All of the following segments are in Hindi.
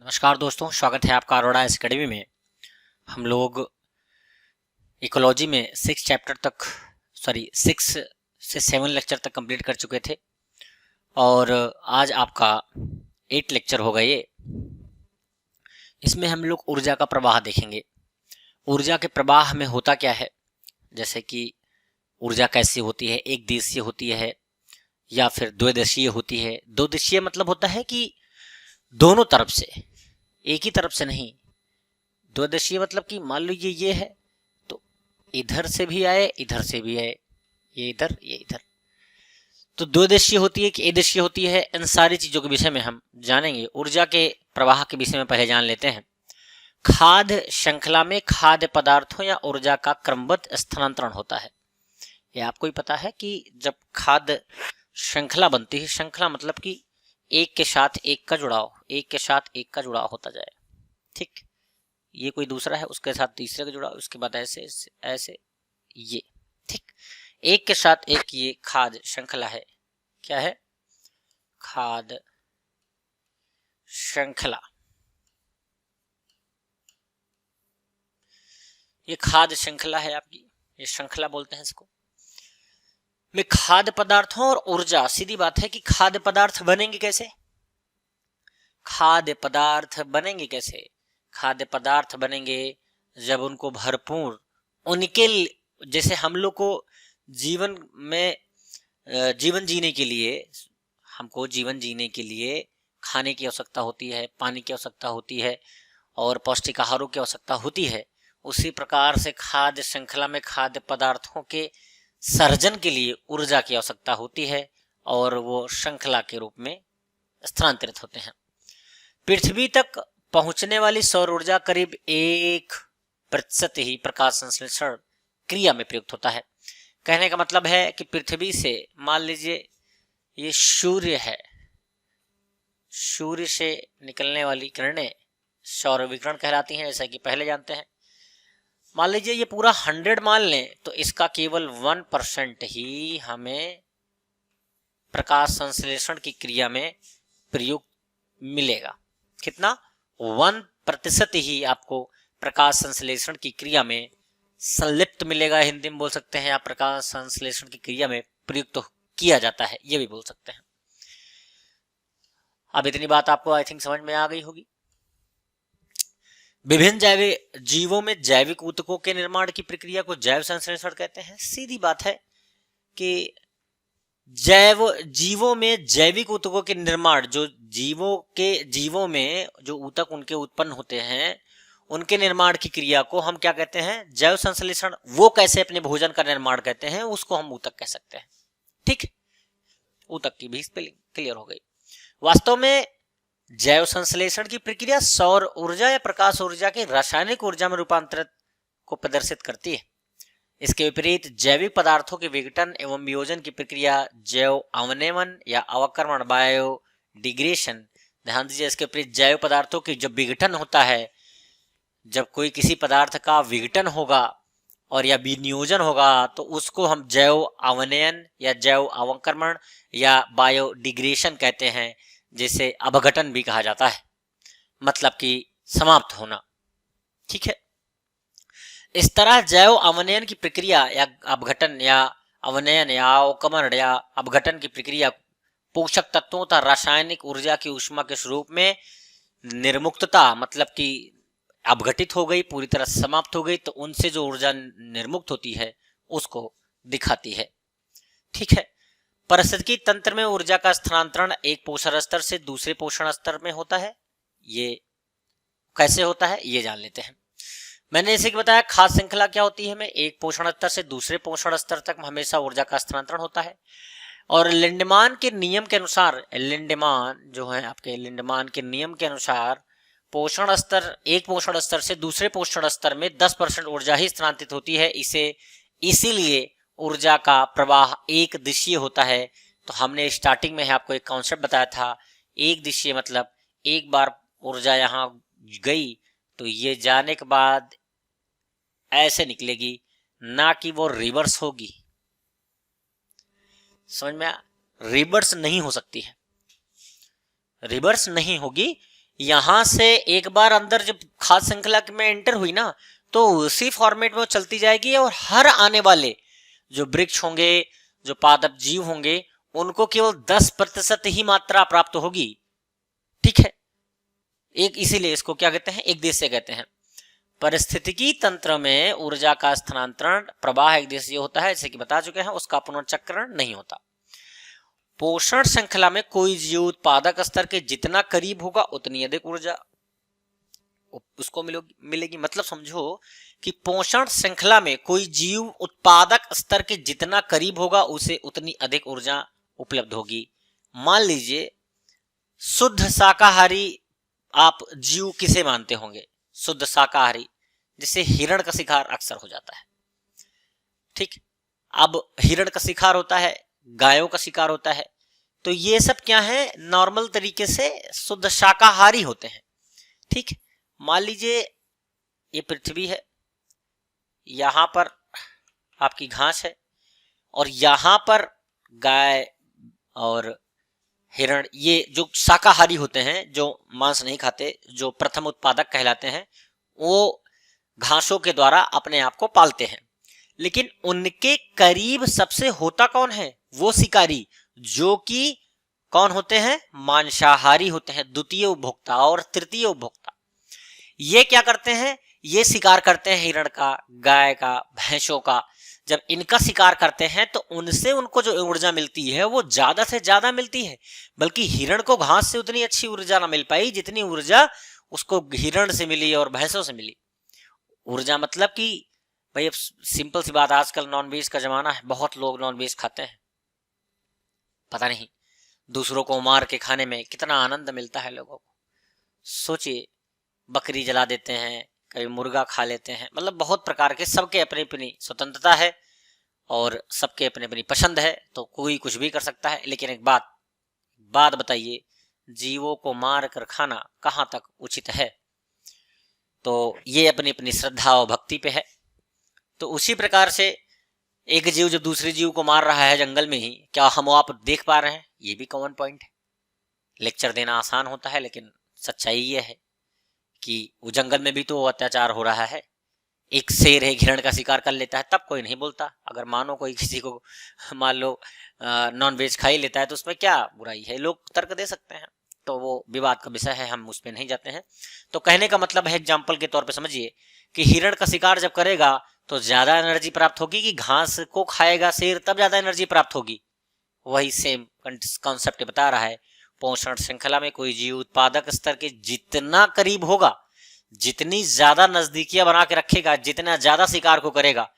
नमस्कार दोस्तों, स्वागत है आपका अरोड़ा एकेडमी में। हम लोग इकोलॉजी में 6 से 7 लेक्चर तक कंप्लीट कर चुके थे और आज आपका 8 लेक्चर होगा ये। इसमें हम लोग ऊर्जा का प्रवाह देखेंगे। ऊर्जा के प्रवाह में होता क्या है, जैसे कि ऊर्जा कैसी होती है, एक दिशीय होती है या फिर द्विदिशीय होती है। दो दिशीय मतलब होता है कि दोनों तरफ से, एक ही तरफ से नहीं। द्विदिशीय मतलब कि मान लीजिए ये है तो इधर से भी आए, इधर से भी आए, ये इधर ये इधर। तो द्विदिशीय होती है कि एदिशीय होती है। इन सारी चीजों के विषय में हम जानेंगे। ऊर्जा के प्रवाह के विषय में पहले जान लेते हैं। खाद्य श्रृंखला में खाद्य पदार्थों या ऊर्जा का क्रमबद्ध स्थानांतरण होता है। ये आपको ही पता है कि जब खाद्य श्रृंखला बनती है, श्रृंखला मतलब कि एक के साथ एक का जुड़ाव, एक के साथ एक का जुड़ाव होता जाए। ठीक, ये कोई दूसरा है, उसके साथ तीसरे का जुड़ाव, उसके बाद ऐसे ऐसे ऐसे ये। ठीक, एक के साथ एक ये खाद्य श्रृंखला है। क्या है? खाद्य श्रृंखला। ये खाद्य श्रृंखला है आपकी, ये श्रृंखला बोलते हैं इसको। में खाद्य पदार्थों और ऊर्जा, सीधी बात है कि खाद्य पदार्थ बनेंगे कैसे? खाद्य पदार्थ बनेंगे कैसे? खाद्य पदार्थ बनेंगे जब उनको भरपूर, उनके जैसे हम लोग को जीवन में जीवन जीने के लिए, हमको जीवन जीने के लिए खाने की आवश्यकता होती है, पानी की आवश्यकता होती है और पौष्टिक आहारों की आवश्यकता होती है। उसी प्रकार से खाद्य श्रृंखला में खाद्य पदार्थों के सर्जन के लिए ऊर्जा की आवश्यकता होती है और वो श्रृंखला के रूप में स्थानांतरित होते हैं। पृथ्वी तक पहुंचने वाली सौर ऊर्जा करीब 1% ही प्रकाश संश्लेषण क्रिया में प्रयुक्त होता है। कहने का मतलब है कि पृथ्वी से, मान लीजिए ये सूर्य है, सूर्य से निकलने वाली किरणें सौर विकिरण कहलाती हैं, जैसा कि पहले जानते हैं। मान लीजिए ये पूरा 100 मान लें तो इसका केवल 1% ही हमें प्रकाश संश्लेषण की क्रिया में प्रयुक्त मिलेगा। कितना? 1% ही आपको प्रकाश संश्लेषण की क्रिया में संलिप्त मिलेगा, हिंदी में बोल सकते हैं, या प्रकाश संश्लेषण की क्रिया में प्रयुक्त किया जाता है, ये भी बोल सकते हैं। अब इतनी बात आपको आई थिंक समझ में आ गई होगी। विभिन्न जैविक जीवों में जैविक ऊतकों के निर्माण की प्रक्रिया को जैव संश्लेषण कहते हैं। सीधी बात है कि जीवों में जैविक ऊतकों के निर्माण, जो जीवों में जो ऊतक उनके उत्पन्न होते हैं, उनके निर्माण की क्रिया को हम क्या कहते हैं? जैव संश्लेषण। वो कैसे अपने भोजन का निर्माण कहते हैं, उसको हम ऊतक कह सकते हैं। ठीक, ऊतक की भी स्पेलिंग क्लियर हो गई। वास्तव में जैव संश्लेषण की प्रक्रिया सौर ऊर्जा या प्रकाश ऊर्जा के रासायनिक ऊर्जा में रूपांतरित को प्रदर्शित करती है। इसके विपरीत जैविक पदार्थों के विघटन एवं वियोजन की प्रक्रिया जैव अवनमन या अवक्रमण, बायोडिग्रेशन। ध्यान दीजिए, इसके विपरीत जैव पदार्थों की जब विघटन होता है, जब कोई किसी पदार्थ का विघटन होगा और या विनियोजन होगा तो उसको हम जैव अवनयन या जैव अवक्रमण या बायोडिग्रेशन कहते हैं, जिसे अपघटन भी कहा जाता है, मतलब कि समाप्त होना। ठीक है, इस तरह जैव अवनयन की प्रक्रिया या अपघटन या अवनयन या अवक्रमण या अपघटन की प्रक्रिया पोषक तत्वों तथा रासायनिक ऊर्जा की ऊष्मा के स्वरूप में निर्मुक्तता, मतलब कि अपघटित हो गई, पूरी तरह समाप्त हो गई, तो उनसे जो ऊर्जा निर्मुक्त होती है उसको दिखाती है। ठीक है, पारिस्थितिकी तंत्र में ऊर्जा का स्थानांतरण एक पोषण स्तर से दूसरे पोषण स्तर में होता है। ये कैसे होता है ये जान लेते हैं। मैंने जैसे कि बताया, खाद्य श्रृंखला क्या होती है, में एक पोषण स्तर से दूसरे पोषण स्तर तक हमेशा ऊर्जा का स्थानांतरण होता है। और लिंडमान के नियम के अनुसार, लिंडमान जो है आपके, लिंडमान के नियम के अनुसार पोषण स्तर, एक पोषण स्तर से दूसरे पोषण स्तर में 10% ऊर्जा ही स्थानांतरित होती है। इसीलिए ऊर्जा का प्रवाह एक दिशीय होता है। तो हमने स्टार्टिंग में आपको एक कॉन्सेप्ट बताया था, एक दिशीय मतलब एक बार ऊर्जा यहां गई तो ये जाने के बाद ऐसे निकलेगी, ना कि वो रिवर्स होगी। समझ में? रिवर्स नहीं हो सकती है, रिवर्स नहीं होगी, यहां से एक बार अंदर जब खाद्य श्रृंखला में एंटर हुई ना, तो उसी फॉर्मेट में वो चलती जाएगी और हर आने वाले जो वृक्ष होंगे, जो पादप जीव होंगे, उनको केवल 10% ही मात्रा प्राप्त होगी। ठीक है, एक इसीलिए इसको क्या कहते हैं, एक देशीय कहते हैं। परिस्थितिकी तंत्र में ऊर्जा का स्थानांतरण प्रवाह एक देशीय होता है, जैसे कि बता चुके हैं, उसका पुनर्चक्रण नहीं होता। पोषण श्रृंखला में कोई जीव उत्पादक स्तर के जितना करीब होगा उतनी अधिक ऊर्जा उसको मिलेगी। मतलब समझो कि पोषण श्रृंखला में कोई जीव उत्पादक स्तर के जितना करीब होगा उसे उतनी अधिक ऊर्जा उपलब्ध होगी। मान लीजिए शुद्ध शाकाहारी आप जीव किसे मानते होंगे? शुद्ध शाकाहारी, जिसे हिरण का शिकार अक्सर हो जाता है। ठीक, अब हिरण का शिकार होता है, गायों का शिकार होता है, तो ये सब क्या है, नॉर्मल तरीके से शुद्ध शाकाहारी होते हैं। ठीक, मान लीजिए ये पृथ्वी है, यहां पर आपकी घास है और यहां पर गाय और हिरण, ये जो शाकाहारी होते हैं, जो मांस नहीं खाते, जो प्रथम उत्पादक कहलाते हैं, वो घासों के द्वारा अपने आप को पालते हैं। लेकिन उनके करीब सबसे होता कौन है? वो शिकारी, जो कि कौन होते हैं? मांसाहारी होते हैं, द्वितीय उपभोक्ता और तृतीय उपभोक्ता। ये क्या करते हैं? ये शिकार करते हैं हिरण का, गाय का, भैंसों का। जब इनका शिकार करते हैं तो उनसे उनको जो ऊर्जा मिलती है वो ज्यादा से ज्यादा मिलती है, बल्कि हिरण को घास से उतनी अच्छी ऊर्जा ना मिल पाई जितनी ऊर्जा उसको हिरण से मिली और भैंसों से मिली। ऊर्जा मतलब कि भाई अब सिंपल सी बात, आजकल नॉनवेज का जमाना है, बहुत लोग नॉनवेज खाते हैं, पता नहीं दूसरों को मार के खाने में कितना आनंद मिलता है लोगों को। सोचिए, बकरी जला देते हैं, कभी मुर्गा खा लेते हैं, मतलब बहुत प्रकार के, सबके अपनी अपनी स्वतंत्रता है और सबके अपनी अपनी पसंद है, तो कोई कुछ भी कर सकता है। लेकिन एक बात बताइए, जीवों को मार कर खाना कहाँ तक उचित है? तो ये अपनी अपनी श्रद्धा और भक्ति पे है। तो उसी प्रकार से एक जीव जब दूसरे जीव को मार रहा है जंगल में ही, क्या हम आप देख पा रहे हैं? ये भी कॉमन पॉइंट है। लेक्चर देना आसान होता है, लेकिन सच्चाई ये है कि वो जंगल में भी तो अत्याचार हो रहा है। एक शेर है, हिरण का शिकार कर लेता है, तब कोई नहीं बोलता। अगर मानो कोई किसी को मान लो नॉन वेज खा ही लेता है तो उसमें क्या बुराई है, लोग तर्क दे सकते हैं। तो वो विवाद का विषय है, हम उस पर नहीं जाते हैं। तो कहने का मतलब है, एग्जाम्पल के तौर पे समझिए कि हिरण का शिकार जब करेगा तो ज्यादा एनर्जी प्राप्त होगी, कि घास को खाएगा शेर तब ज्यादा एनर्जी प्राप्त होगी। वही सेम कॉन्सेप्ट बता रहा है। पोषण श्रृंखला में कोई जीव उत्पादक स्तर के जितना करीब होगा, जितनी ज्यादा नजदीकियां बना के रखेगा, जितना ज्यादा शिकार को करेगा,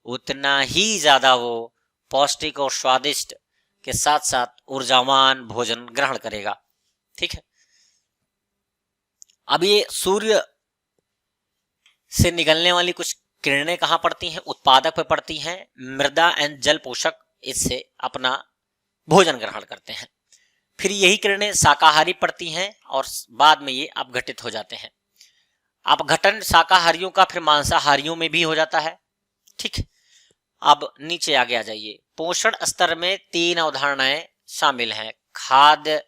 उतना ही ज्यादा वो पौष्टिक और स्वादिष्ट के साथ साथ ऊर्जावान भोजन ग्रहण करेगा। ठीक है, अब ये सूर्य से निकलने वाली कुछ किरणें कहां पड़ती हैं? उत्पादक पे पड़ती हैं। मृदा एंड जल पोषक इससे अपना भोजन ग्रहण करते हैं। फिर यही किरणें शाकाहारी पड़ती हैं और बाद में ये अपघटित हो जाते हैं। अपघटन शाकाहारियों का फिर मांसाहारियों में भी हो जाता है। ठीक, अब नीचे आगे आ जाइए। पोषण स्तर में 3 अवधारणाएं शामिल हैं: खाद्य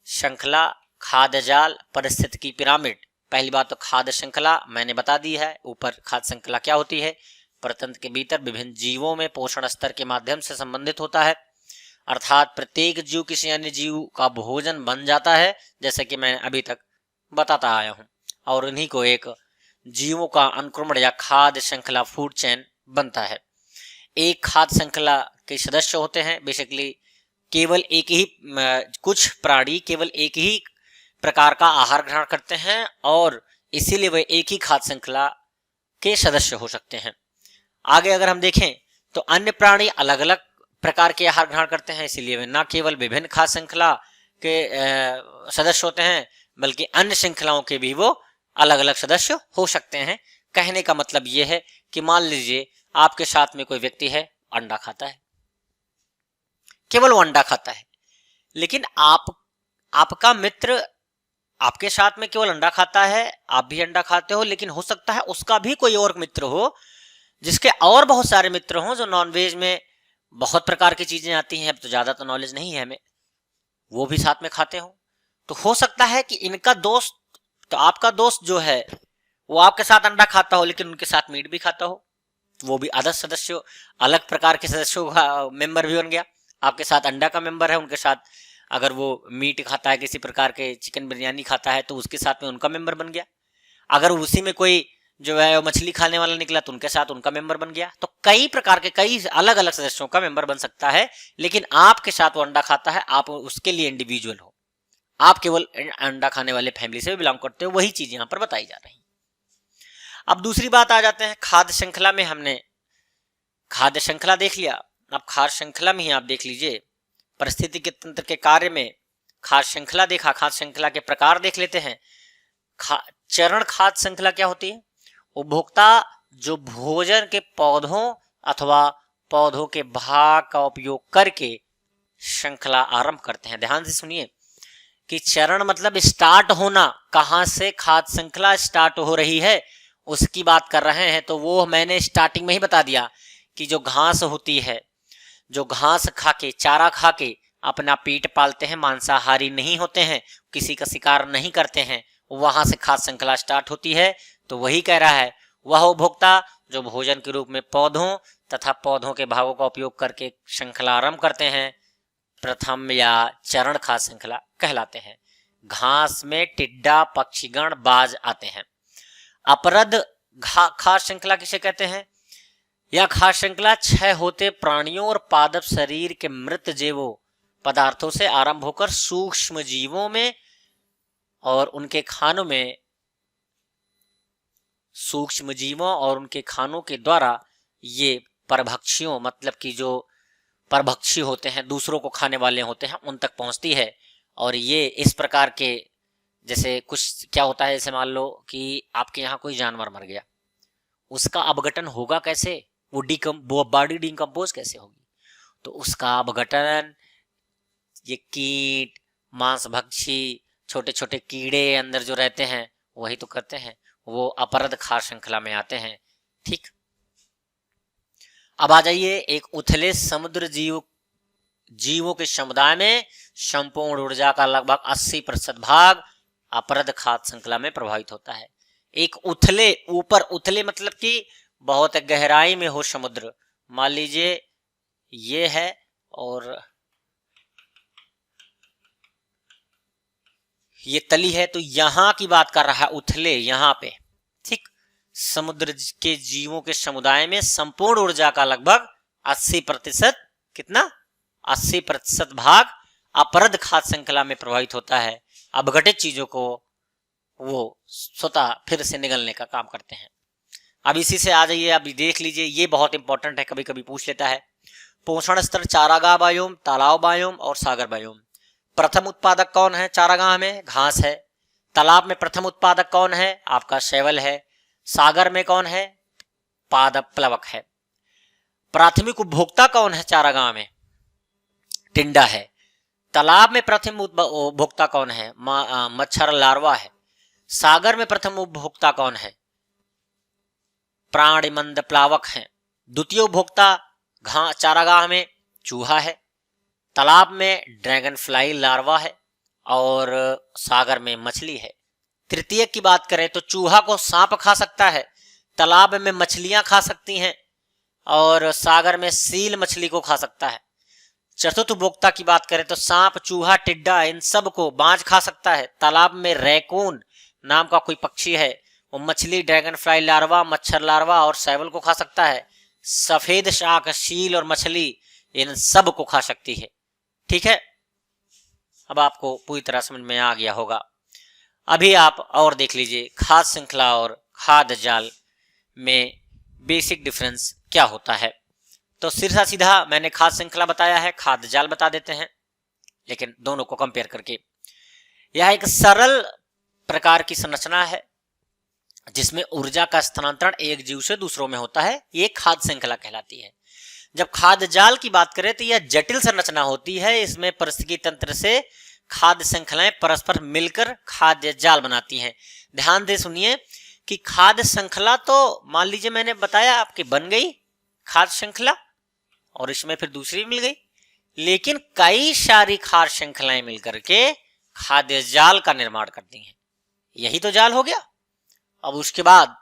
श्रृंखला, खाद्य जाल, पारिस्थितिकी पिरामिड। पहली बात तो खाद्य श्रृंखला मैंने बता दी है। ऊपर खाद्य श्रृंखला क्या होती है? परतंत्र के भीतर विभिन्न जीवों में पोषण स्तर के माध्यम से संबंधित होता है, अर्थात प्रत्येक जीव किसी अन्य जीव का भोजन बन जाता है, जैसे कि मैं अभी तक बताता आया हूं, और उन्हीं को एक जीवों का अनुक्रमण या खाद्य श्रृंखला, फूड चेन बनता है। एक खाद्य श्रृंखला के सदस्य होते हैं, बेसिकली केवल एक ही, कुछ प्राणी केवल एक ही प्रकार का आहार ग्रहण करते हैं और इसीलिए वे एक ही खाद्य श्रृंखला के सदस्य हो सकते हैं। आगे अगर हम देखें तो अन्य प्राणी अलग अलग प्रकार के आहार ग्रहण करते हैं, इसीलिए वे न केवल विभिन्न खाद्य श्रृंखला के सदस्य होते हैं, बल्कि अन्य श्रृंखलाओं के भी वो अलग अलग सदस्य हो सकते हैं। कहने का मतलब यह है कि मान लीजिए आपके साथ में कोई व्यक्ति है, अंडा खाता है, केवल वो अंडा खाता है, लेकिन आपका मित्र आपके साथ में केवल अंडा खाता है, आप भी अंडा खाते हो, लेकिन हो सकता है उसका भी कोई और मित्र हो जिसके और बहुत सारे मित्र हों जो नॉनवेज में बहुत प्रकार की चीजें आती हैं, अब तो ज्यादा तो नॉलेज नहीं है हमें, वो भी साथ में खाते हो। तो हो सकता है कि इनका दोस्त, तो आपका दोस्त जो है वो आपके साथ अंडा खाता हो लेकिन उनके साथ मीट भी खाता हो, वो भी अदर सदस्यों, अलग प्रकार के सदस्यों का मेंबर भी बन गया। आपके साथ अंडा का मेंबर है, उनके साथ अगर वो मीट खाता है, किसी प्रकार के चिकन बिरयानी खाता है, तो उसके साथ में उनका मेंबर बन गया। अगर उसी में कोई जो है मछली खाने वाला निकला तो उनके साथ उनका मेंबर बन गया। तो कई प्रकार के, कई अलग अलग सदस्यों का मेंबर बन सकता है, लेकिन आपके साथ वो अंडा खाता है, आप उसके लिए इंडिविजुअल हो, आप केवल अंडा खाने वाले फैमिली से बिलोंग करते हो। वही चीज यहां पर बताई जा रही है। अब दूसरी बात आ जाते हैं खाद्य श्रृंखला में। हमने खाद्य श्रृंखला देख लिया, अब खाद्य श्रृंखला में ही आप देख लीजिए पारिस्थितिकी तंत्र के कार्य में खाद्य श्रृंखला देखा, खाद्य श्रृंखला के प्रकार देख लेते हैं। चरण खाद्य श्रृंखला क्या होती है? उपभोक्ता जो भोजन के पौधों अथवा पौधों के भाग का उपयोग करके श्रृंखला आरंभ करते हैं। ध्यान से सुनिए कि चरण मतलब स्टार्ट होना, कहां से खाद्य श्रृंखला स्टार्ट हो रही है उसकी बात कर रहे हैं। तो वो मैंने स्टार्टिंग में ही बता दिया कि जो घास होती है, जो घास खाके, चारा खाके अपना पेट पालते हैं, मांसाहारी नहीं होते हैं, किसी का शिकार नहीं करते हैं, वहां से खाद्य श्रृंखला स्टार्ट होती है। तो वही कह रहा है, वह उपभोक्ता जो भोजन के रूप में पौधों तथा पौधों के भागों का उपयोग करके श्रृंखला आरंभ करते हैं, प्रथम या चरण खाद्य श्रृंखला कहलाते हैं। घास में टिड्डा, पक्षीगण, बाज आते हैं। अपरद खाद्य श्रृंखला किसे कहते हैं? यह खाद्य श्रृंखला क्षय होते प्राणियों और पादप शरीर के मृत जैवों पदार्थों से आरंभ होकर सूक्ष्म जीवों में और उनके खानों में, सूक्ष्म जीवों और उनके खानों के द्वारा ये परभक्षियों, मतलब कि जो परभक्षी होते हैं, दूसरों को खाने वाले होते हैं, उन तक पहुंचती है। और ये इस प्रकार के, जैसे कुछ क्या होता है, जैसे मान लो कि आपके यहाँ कोई जानवर मर गया, उसका अपघटन होगा कैसे? वो बॉडी डिकम्पोज कैसे होगी? तो उसका अपघटन ये कीट, मांसभक्षी, छोटे छोटे कीड़े अंदर जो रहते हैं वही तो करते हैं, वो अपरद खाद्य श्रृंखला में आते हैं। ठीक, अब आ जाइए एक उथले समुद्र जीवों के समुदाय में संपूर्ण ऊर्जा का लगभग 80% भाग अपरद खाद्य श्रृंखला में प्रभावित होता है। एक उथले, ऊपर उथले मतलब कि बहुत गहराई में हो समुद्र, मान लीजिए ये है और ये तली है, तो यहां की बात कर रहा है उथले, यहां पे। ठीक, समुद्र के जीवों के समुदाय में संपूर्ण ऊर्जा का लगभग 80%, कितना? 80% भाग अपरद खाद्य श्रृंखला में प्रभावित होता है। अपघटित चीजों को वो स्वतः फिर से निगलने का काम करते हैं। अब इसी से आ जाइए, अभी देख लीजिए, ये बहुत इंपॉर्टेंट है, कभी कभी पूछ लेता है। पोषण स्तर चारागाह बायोम, तालाब बायोम और सागर बायोम। प्रथम उत्पादक कौन है चारागाह में? घास है। तालाब में प्रथम उत्पादक कौन है? आपका शैवाल है। सागर में कौन है? पादप प्लवक है। प्राथमिक उपभोक्ता कौन है चारागाह में? टिंडा है। तालाब में प्रथम उपभोक्ता कौन है? मच्छर लार्वा है। सागर में प्रथम उपभोक्ता कौन है? प्राणिमंद प्लावक हैं। द्वितीय उपभोक्ता चारागाह में चूहा है। तालाब में ड्रैगन फ्लाई लार्वा है और सागर में मछली है। तृतीय की बात करें तो चूहा को सांप खा सकता है, तालाब में मछलियां खा सकती हैं और सागर में सील मछली को खा सकता है। चतुर्थ उपभोक्ता की बात करें तो सांप, चूहा, टिड्डा, इन सब को बाज खा सकता है। तालाब में रैकून नाम का कोई पक्षी है, वो मछली, ड्रैगन फ्लाई लार्वा, मच्छर लार्वा और शैवाल को खा सकता है। सफेद शाक, सील और मछली इन सब को खा सकती है। ठीक है, अब आपको पूरी तरह समझ में आ गया होगा। अभी आप और देख लीजिए खाद्य श्रृंखला और खाद्य जाल में बेसिक डिफरेंस क्या होता है। तो सीधा सीधा मैंने खाद्य श्रृंखला बताया है, खाद्य जाल बता देते हैं, लेकिन दोनों को कंपेयर करके। यह एक सरल प्रकार की संरचना है जिसमें ऊर्जा का स्थानांतरण एक जीव से दूसरों में होता है, ये खाद्य श्रृंखला कहलाती है। जब खाद्य जाल की बात करें तो यह जटिल संरचना होती है, इसमें पारिस्थितिकी तंत्र से खाद्य श्रृंखलाएं परस्पर मिलकर खाद्य जाल बनाती हैं। ध्यान दे सुनिए कि खाद्य श्रृंखला तो मान लीजिए मैंने बताया आपकी बन गई खाद्य श्रृंखला और इसमें फिर दूसरी मिल गई, लेकिन कई सारी खाद्य श्रृंखलाएं मिलकर के खाद्य जाल का निर्माण करती हैं। यही तो जाल हो गया। अब उसके बाद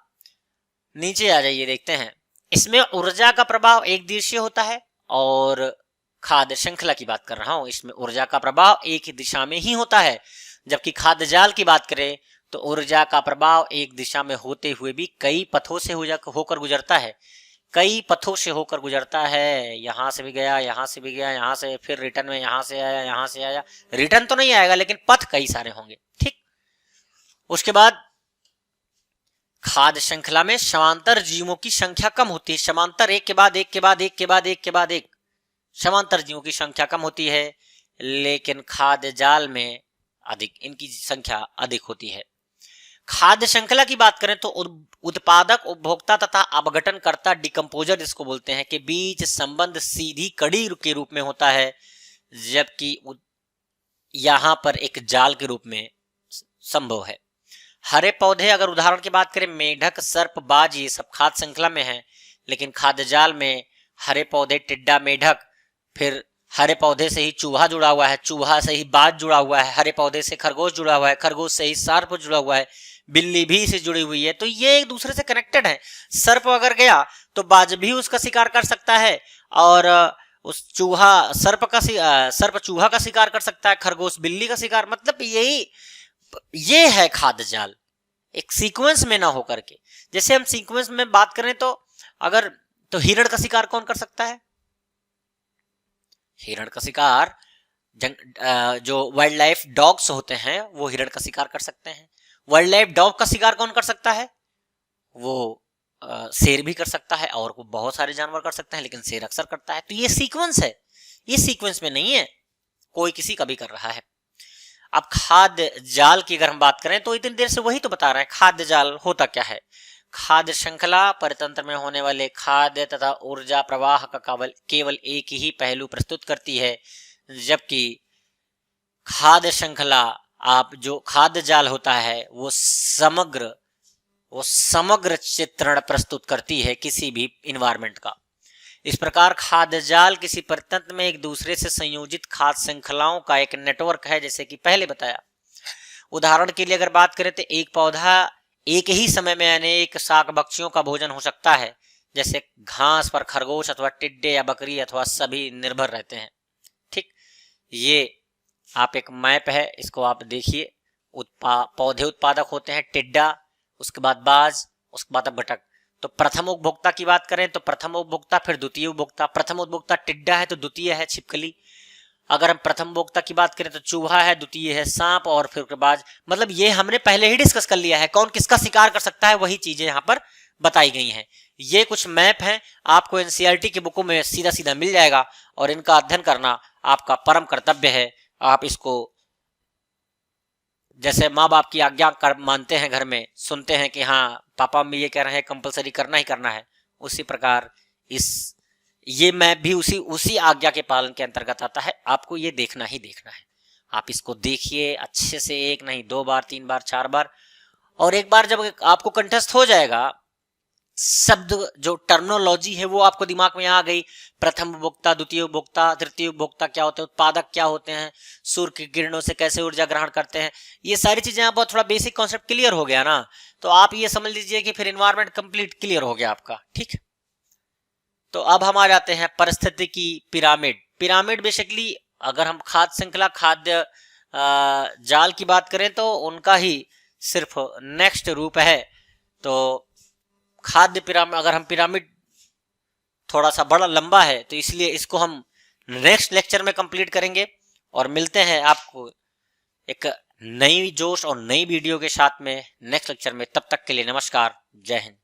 नीचे आ जाइए, देखते हैं इसमें ऊर्जा का प्रभाव एक दिशीय होता है, और खाद्य श्रृंखला की बात कर रहा हूं, इसमें ऊर्जा का प्रभाव एक ही दिशा में ही होता है। जबकि खाद्य जाल की बात करें तो ऊर्जा का प्रभाव एक दिशा में होते हुए भी कई पथों से होकर गुजरता है। कई पथों से होकर गुजरता है, यहां से भी गया, यहां से भी गया, यहां से फिर रिटर्न में यहां से आया, यहां से आया। रिटर्न तो नहीं आएगा लेकिन पथ कई सारे होंगे। ठीक, उसके बाद खाद्य श्रृंखला में समांतर जीवों की संख्या कम होती है। समांतर एक के बाद एक के बाद एक के बाद एक के बाद एक समांतर जीवों की संख्या कम होती है, लेकिन खाद्य जाल में अधिक, इनकी संख्या अधिक होती है। खाद्य श्रृंखला की बात करें तो उत्पादक, उपभोक्ता तथा अपघटनकर्ता, डिकम्पोजर जिसको बोलते हैं, के बीच संबंध सीधी कड़ी के रूप में होता है, जबकि यहां पर एक जाल के रूप में संभव है। हरे पौधे, अगर उदाहरण की बात करें, मेढक, सर्प, बाज, ये सब खाद्य श्रृंखला में है, लेकिन खाद्य जाल में हरे पौधे, टिड्डा, मेढक, फिर हरे पौधे से ही चूहा जुड़ा हुआ है, चूहा से ही बाज जुड़ा हुआ है, हरे पौधे से खरगोश जुड़ा हुआ है, खरगोश से ही सर्प जुड़ा हुआ है, बिल्ली भी से जुड़ी हुई है। तो ये एक दूसरे से कनेक्टेड है। सर्प अगर गया तो बाज भी उसका शिकार कर सकता है, और उस चूहा सर्प चूहा का शिकार कर सकता है, खरगोश बिल्ली का शिकार। मतलब ये है खाद्य जाल, एक सीक्वेंस में ना होकर के। जैसे हम सीक्वेंस में बात करें तो अगर तो हिरण का शिकार कौन कर सकता है? हिरण का शिकार जो वाइल्ड लाइफ डॉग्स होते हैं वो हिरण का शिकार कर सकते हैं। वाइल्ड लाइफ डॉग का शिकार कौन कर सकता है? वो शेर भी कर सकता है, और वो बहुत सारे जानवर कर सकते हैं, लेकिन शेर अक्सर करता है। तो ये सीक्वेंस है, ये सीक्वेंस में नहीं है, कोई किसी का भी कर रहा है। अब खाद्य जाल की अगर हम बात करें तो इतनी देर से वही तो बता रहे हैं, खाद्य जाल होता क्या है। खाद्य श्रृंखला परितंत्र में होने वाले खाद्य तथा ऊर्जा प्रवाह का केवल एक ही पहलू प्रस्तुत करती है, जबकि खाद्य श्रृंखला जो खाद्य जाल होता है वो समग्र चित्रण प्रस्तुत करती है किसी भी इन्वायरमेंट का। इस प्रकार खाद्य जाल किसी परितंत्र में एक दूसरे से संयोजित खाद्य श्रृंखलाओं का एक नेटवर्क है, जैसे कि पहले बताया। उदाहरण के लिए अगर बात करें तो एक पौधा एक ही समय में अनेक शाक बक्सियों का भोजन हो सकता है, जैसे घास पर खरगोश अथवा टिड्डे या बकरी अथवा सभी निर्भर रहते हैं। ठीक, ये आप एक मैप है, इसको आप देखिए। पौधे उत्पादक होते हैं टिड्डा, उसके बाद बाज, उसके बाद बटक। तो प्रथम उपभोक्ता की बात करें तो प्रथम उपभोक्ता, फिर द्वितीय उपभोक्ता। प्रथम उपभोक्ता टिड्डा है तो द्वितीय है छिपकली। अगर हम प्रथम उपभोक्ता की बात करें तो चूहा है, द्वितीय है सांप, और फिर के बाद मतलब ये हमने पहले ही डिस्कस कर लिया है, कौन किसका शिकार कर सकता है, वही चीजें यहाँ पर बताई गई हैं। ये कुछ मैप हैं, आपको एनसीईआरटी की बुकों में सीधा सीधा मिल जाएगा, और इनका अध्ययन करना आपका परम कर्तव्य है। आप इसको जैसे माँ बाप की आज्ञा मानते हैं, घर में सुनते हैं कि हाँ पापा मम्मी ये कह रहे हैं कंपलसरी करना ही करना है, उसी प्रकार ये मैप भी उसी आज्ञा के पालन के अंतर्गत आता है। आपको ये देखना ही देखना है। आप इसको देखिए अच्छे से, एक नहीं 2 बार 3 बार 4 बार, और एक बार जब आपको कंठस्थ हो जाएगा, शब्द जो टर्मिनोलॉजी है वो आपको दिमाग में आ गई, प्रथम उपभोक्ता, द्वितीय उपभोक्ता, तृतीय उपभोक्ता क्या होते हैं, उत्पादक क्या होते हैं, सूर्य की किरणों से कैसे ऊर्जा ग्रहण करते हैं, ये सारी चीजें आपको थोड़ा बेसिक कॉन्सेप्ट क्लियर हो गया ना, तो आप ये समझ लीजिए कि फिर एनवायरमेंट कंप्लीट क्लियर हो गया आपका। ठीक, तो अब हम आ जाते हैं पारिस्थितिकी पिरामिड। पिरामिड बेसिकली अगर हम खाद्य श्रृंखला, खाद्य जाल की बात करें तो उनका ही सिर्फ नेक्स्ट रूप है। तो खाद्य पिरामिड, अगर हम पिरामिड थोड़ा सा बड़ा लंबा है तो इसलिए इसको हम नेक्स्ट लेक्चर में कंप्लीट करेंगे, और मिलते हैं आपको एक नई जोश और नई वीडियो के साथ में नेक्स्ट लेक्चर में। तब तक के लिए नमस्कार, जय हिंद।